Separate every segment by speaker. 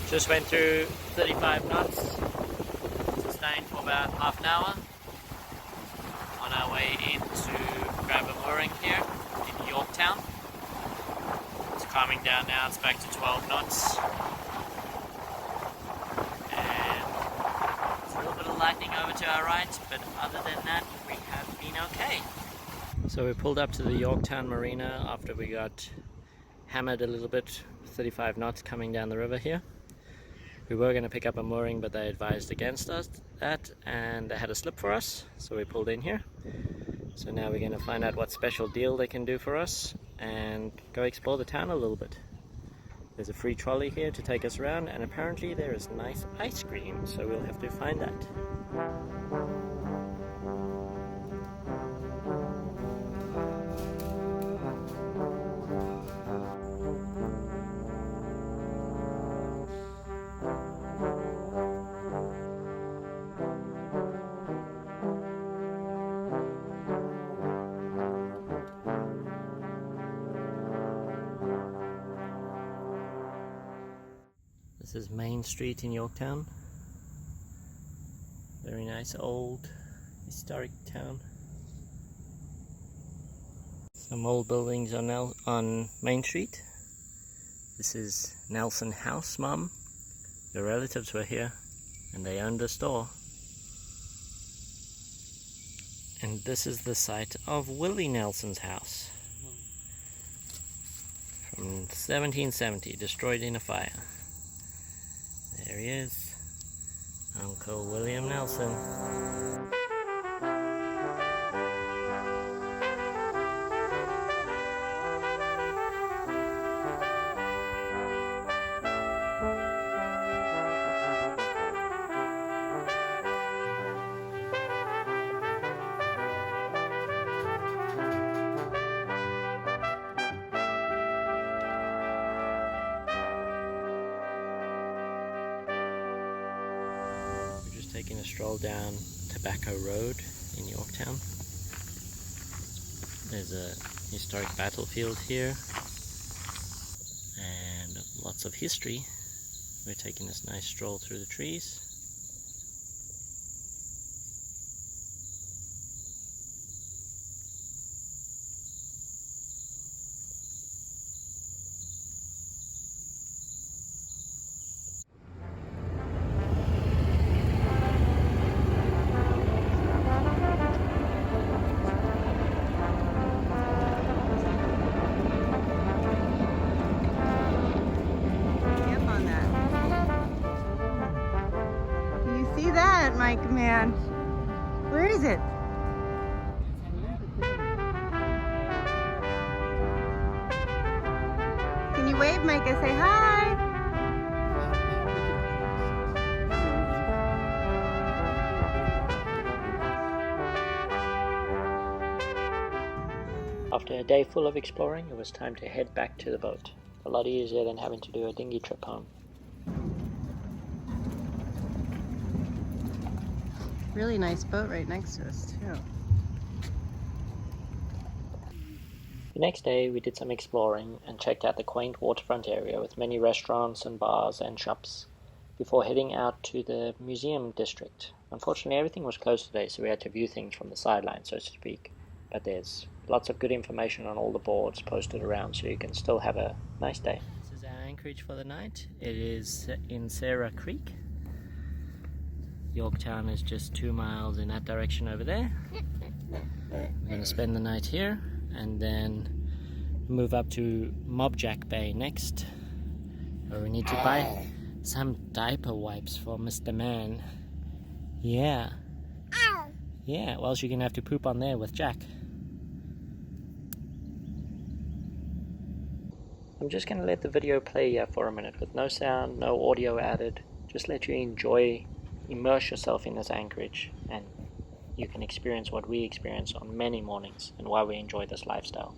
Speaker 1: Just went through 35 knots, sustained for about half an hour. On our way in to grab a mooring here in Yorktown. It's calming down now, it's back to 12 knots. And there's a little bit of lightning over to our right, but other than that, we have been okay. So we pulled up to the Yorktown Marina after we got hammered a little bit, 35 knots coming down the river here. We were going to pick up a mooring, but they advised against us that, and they had a slip for us, so we pulled in here. So now we're going to find out what special deal they can do for us and go explore the town a little bit. There's a free trolley here to take us around, and apparently there is nice ice cream, so we'll have to find that. This is Main Street in Yorktown. Very nice old historic town. Some old buildings on Main Street. This is Nelson House, Mum. Your relatives were here and they owned a store. And this is the site of Willie Nelson's house. From 1770, destroyed in a fire. There he is, Uncle William Nelson. Taking a stroll down Tobacco Road in Yorktown. There's a historic battlefield here and lots of history. We're taking this nice stroll through the trees.
Speaker 2: Mike, man. Where is it? Can you wave, Mike, and say hi?
Speaker 1: After a day full of exploring, it was time to head back to the boat. A lot easier than having to do a dinghy trip home.
Speaker 2: Really nice boat right next to us too.
Speaker 1: The next day we did some exploring and checked out the quaint waterfront area with many restaurants and bars and shops before heading out to the museum district. Unfortunately everything was closed today, so we had to view things from the sideline, so to speak. But there's lots of good information on all the boards posted around, so you can still have a nice day. This is our anchorage for the night. It is in Sarah Creek. Yorktown is just 2 miles in that direction over there. We're going to spend the night here and then move up to Mobjack Bay next, where we need to buy some diaper wipes for Mr. Man. Yeah. Yeah, or else you're going to have to poop on there with Jack. I'm just going to let the video play here for a minute with no sound, no audio added. Just let you immerse yourself in this anchorage, and you can experience what we experience on many mornings and why we enjoy this lifestyle.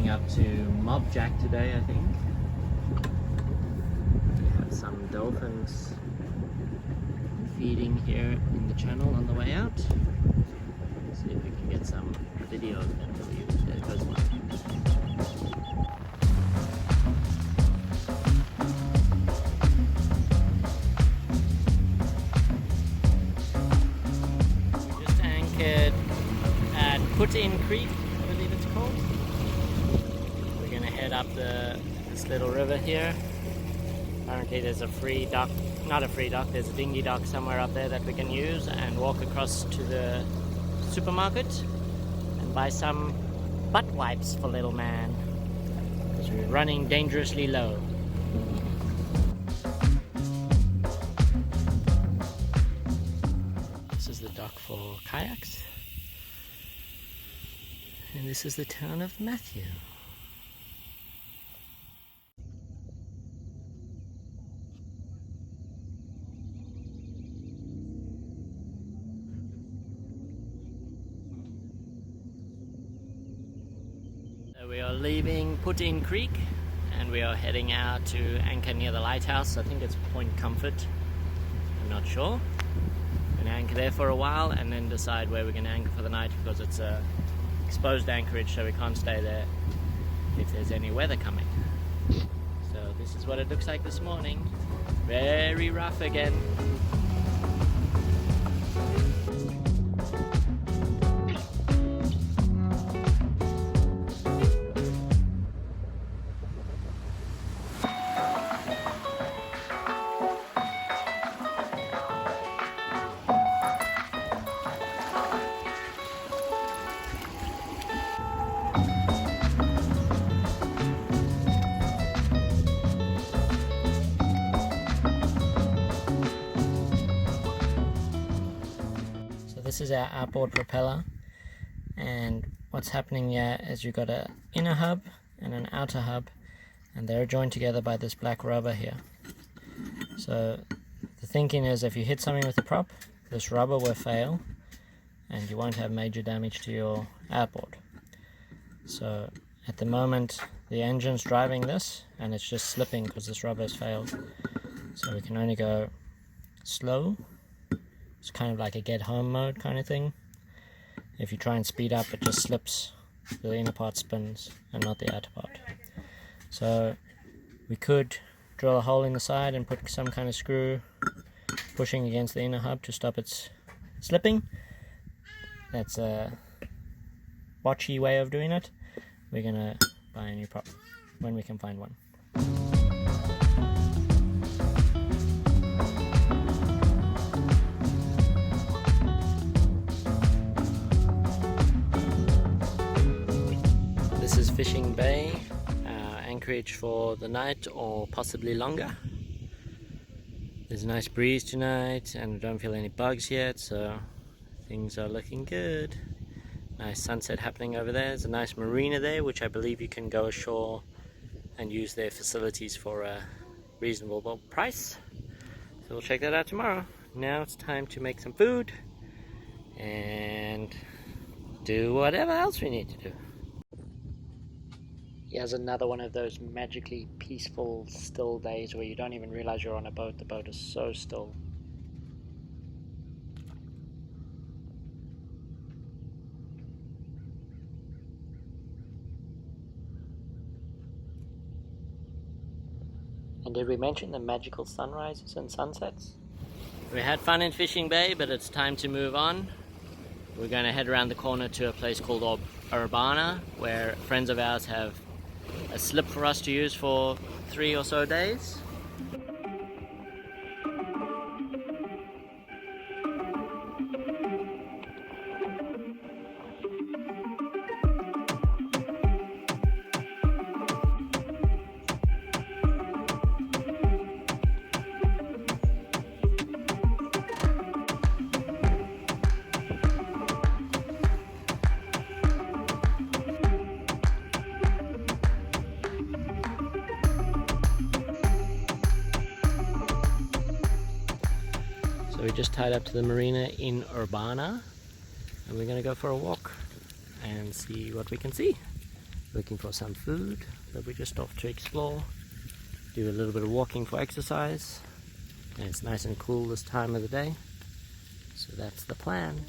Speaker 1: heading up to Mob Jack today, I think. We have some dolphins feeding here in the channel on the way out. Let's see if we can get some video of them for you. There goes one. We just anchored at Put-In Creek, I believe it's called. We're gonna head up this little river here. Apparently there's a free dock, not a free dock, there's a dinghy dock somewhere up there that we can use and walk across to the supermarket and buy some butt wipes for little man, because we're running dangerously low. This is the dock for kayaks, and this is the town of Matthew. We are leaving Put-In Creek and we are heading out to anchor near the lighthouse. I think it's Point Comfort, I'm not sure. We're going to anchor there for a while and then decide where we're going to anchor for the night, because it's a exposed anchorage, so we can't stay there if there's any weather coming. So this is what it looks like this morning. Very rough again. This is our outboard propeller, and what's happening here is you've got an inner hub and an outer hub, and they're joined together by this black rubber here. So the thinking is, if you hit something with the prop, this rubber will fail and you won't have major damage to your outboard. So at the moment the engine's driving this and it's just slipping because this rubber has failed, so we can only go slow. It's kind of like a get home mode kind of thing. If you try and speed up, it just slips, the inner part spins and not the outer part. So we could drill a hole in the side and put some kind of screw pushing against the inner hub to stop it slipping. That's a botchy way of doing it. We're gonna buy a new prop when we can find one. This is Fishing Bay, anchorage for the night or possibly longer. There's a nice breeze tonight and I don't feel any bugs yet, so things are looking good. Nice sunset happening over there. There's a nice marina there, which I believe you can go ashore and use their facilities for a reasonable price. So we'll check that out tomorrow. Now it's time to make some food and do whatever else we need to do. Here's another one of those magically peaceful, still days where you don't even realize you're on a boat. The boat is so still. And did we mention the magical sunrises and sunsets? We had fun in Fishing Bay, but it's time to move on. We're going to head around the corner to a place called Urbana, where friends of ours have a slip for us to use for 3 or so days. So we just tied up to the marina in Urbana and we're going to go for a walk and see what we can see. looking for some food, but we're just off to explore, do a little bit of walking for exercise, and it's nice and cool this time of the day, so that's the plan.